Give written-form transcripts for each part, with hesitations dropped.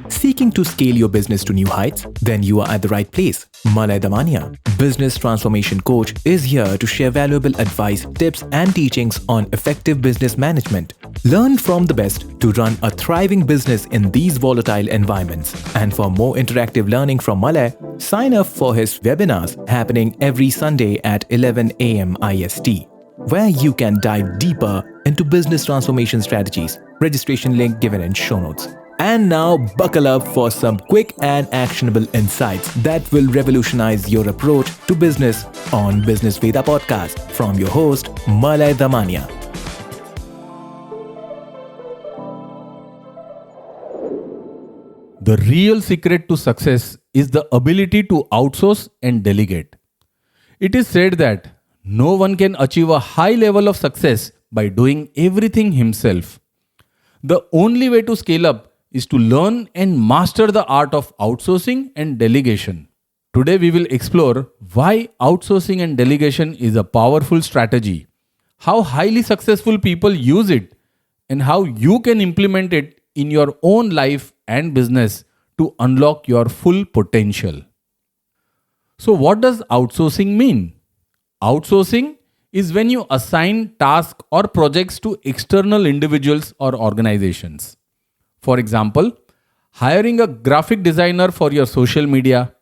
Seeking to scale your business to new heights? Then you are at the right place. Malay Damania, business transformation coach, is here to share valuable advice, tips, and teachings on effective business management. Learn from the best to run a thriving business in these volatile environments. And for more interactive learning from Malay, sign up for his webinars happening every Sunday at 11 a.m. IST, where you can dive deeper into business transformation strategies. Registration link given in show notes. And now buckle up for some quick and actionable insights that will revolutionize your approach to business on Business Veda podcast from your host Malay Damania. The real secret to success is the ability to outsource and delegate. It is said that no one can achieve a high level of success by doing everything himself. The only way to scale up is to learn and master the art of outsourcing and delegation. Today we will explore why outsourcing and delegation is a powerful strategy, how highly successful people use it, and how you can implement it in your own life and business to unlock your full potential. So what does outsourcing mean? Outsourcing is when you assign tasks or projects to external individuals or organizations. For example, hiring a graphic designer for your social media,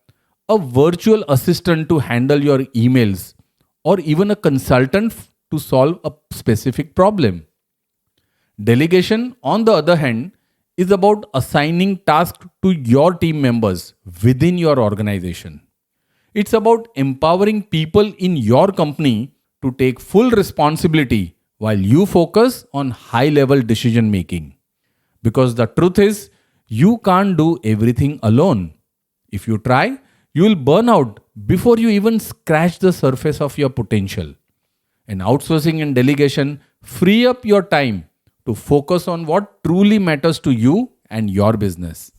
a virtual assistant to handle your emails, or even a consultant to solve a specific problem. Delegation, on the other hand, is about assigning tasks to your team members within your organization. It's about empowering people in your company to take full responsibility while you focus on high-level decision making. Because the truth is, you can't do everything alone. If you try, you will burn out before you even scratch the surface of your potential. And outsourcing and delegation free up your time to focus on what truly matters to you and your business.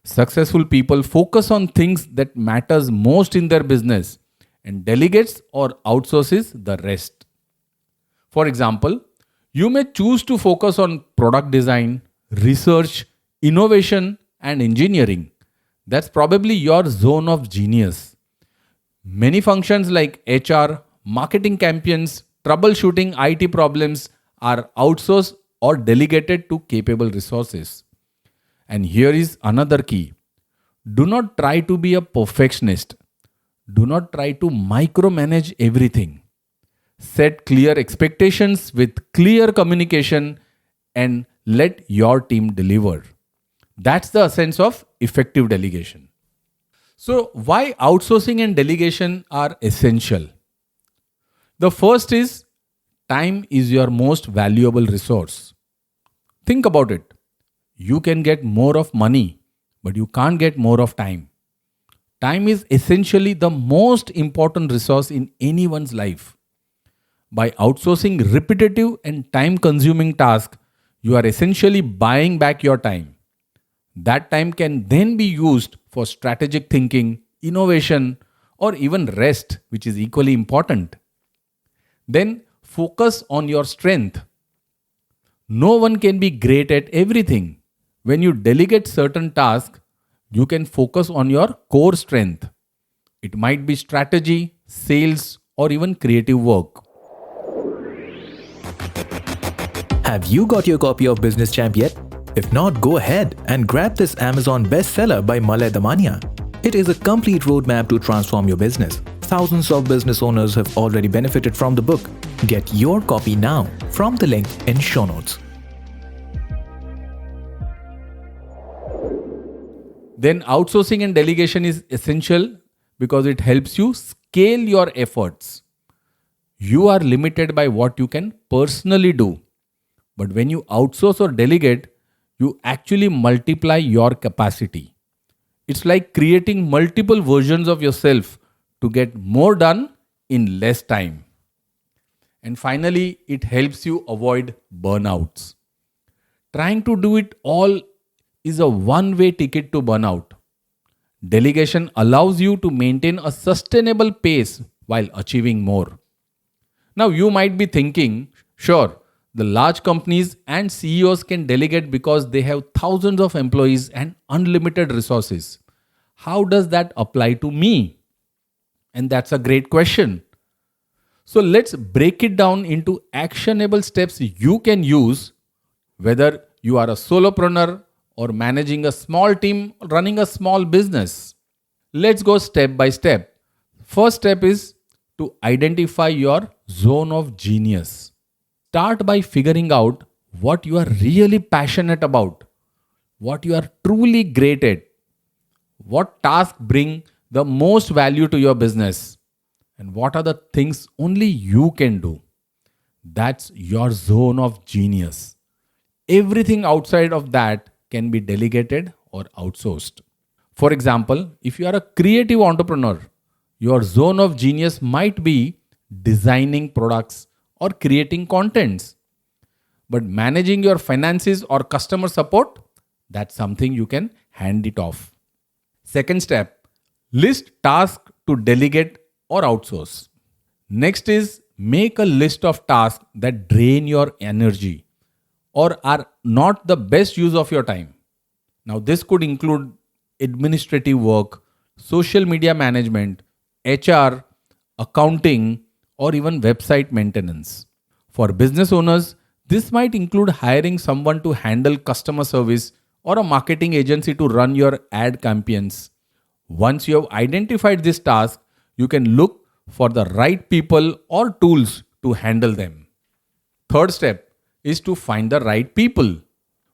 Successful people focus on things that matters most in their business and delegates or outsources the rest. For example, you may choose to focus on product design, research, innovation, and engineering. That's probably your zone of genius. Many functions like HR, marketing campaigns, troubleshooting IT problems are outsourced or delegated to capable resources. And here is another key. Do not try to be a perfectionist. Do not try to micromanage everything. Set clear expectations with clear communication and let your team deliver. That's the essence of effective delegation. So, why outsourcing and delegation are essential? The first is time is your most valuable resource. Think about it. You can get more of money, but you can't get more of time. Time is essentially the most important resource in anyone's life. By outsourcing repetitive and time-consuming tasks, you are essentially buying back your time. That time can then be used for strategic thinking, innovation, or even rest, which is equally important. Then focus on your strength. No one can be great at everything. When you delegate certain tasks, you can focus on your core strength. It might be strategy, sales, or even creative work. Have you got your copy of Business Champ yet? If not, go ahead and grab this Amazon bestseller by Malay Damania. It is a complete roadmap to transform your business. Thousands of business owners have already benefited from the book. Get your copy now from the link in show notes. Then outsourcing and delegation is essential because it helps you scale your efforts. You are limited by what you can personally do. But when you outsource or delegate, you actually multiply your capacity. It's like creating multiple versions of yourself to get more done in less time. And finally, it helps you avoid burnouts. Trying to do it all is a one-way ticket to burnout. Delegation allows you to maintain a sustainable pace while achieving more. Now you might be thinking, sure, The large companies and CEOs can delegate because they have thousands of employees and unlimited resources. How does that apply to me? And that's a great question. So let's break it down into actionable steps you can use, whether you are a solopreneur or managing a small team or running a small business. Let's go step by step. First step is to identify your zone of genius. Start by figuring out what you are really passionate about, what you are truly great at, what tasks bring the most value to your business, and what are the things only you can do. That's your zone of genius. Everything outside of that can be delegated or outsourced. For example, if you are a creative entrepreneur, your zone of genius might be designing products or creating contents. But managing your finances or customer support, that's something you can hand it off. Second step, list tasks to delegate or outsource. Next is make a list of tasks that drain your energy or are not the best use of your time. Now, this could include administrative work, social media management, HR, accounting, or even website maintenance. For business owners, this might include hiring someone to handle customer service or a marketing agency to run your ad campaigns. Once you have identified this task, you can look for the right people or tools to handle them. Third step is to find the right people.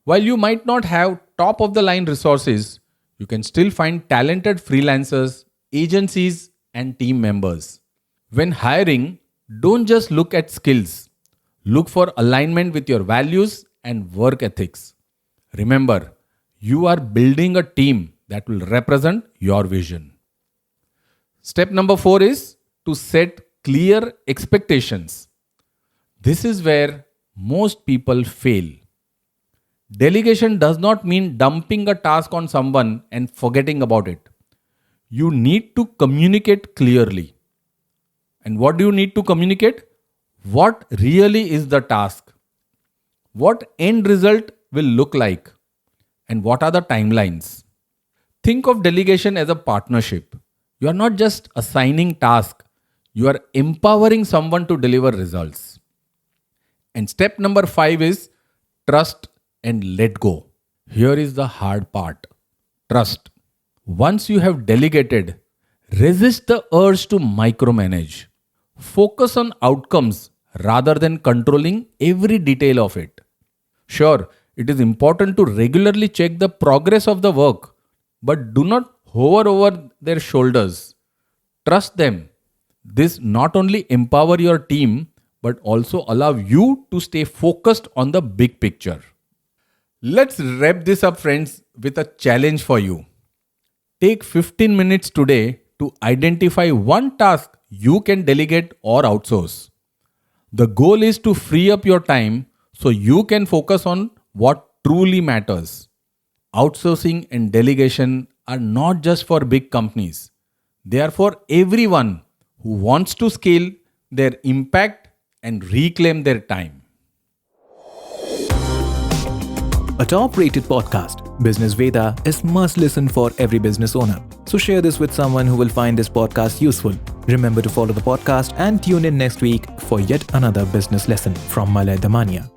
While you might not have top of the line resources, you can still find talented freelancers, agencies, and team members. When hiring, don't just look at skills. Look for alignment with your values and work ethics. Remember, you are building a team that will represent your vision. Step number 4 is to set clear expectations. This is where most people fail. Delegation does not mean dumping a task on someone and forgetting about it. You need to communicate clearly. And what do you need to communicate? What really is the task? What end result will look like? And what are the timelines? Think of delegation as a partnership. You are not just assigning tasks, you are empowering someone to deliver results. And step number 5 is trust and let go. Here is the hard part. Trust. Once you have delegated, resist the urge to micromanage. Focus on outcomes rather than controlling every detail of it. Sure, it is important to regularly check the progress of the work, but do not hover over their shoulders. Trust them. This not only empower your team, but also allow you to stay focused on the big picture. Let's wrap this up, friends, with a challenge for you. Take 15 minutes today to identify one task you can delegate or outsource. The goal is to free up your time so you can focus on what truly matters. Outsourcing and delegation are not just for big companies. They are for everyone who wants to scale their impact and reclaim their time. A top-rated podcast, Business Veda, is must listen for every business owner. So share this with someone who will find this podcast useful. Remember to follow the podcast and tune in next week for yet another business lesson from Malay Damania.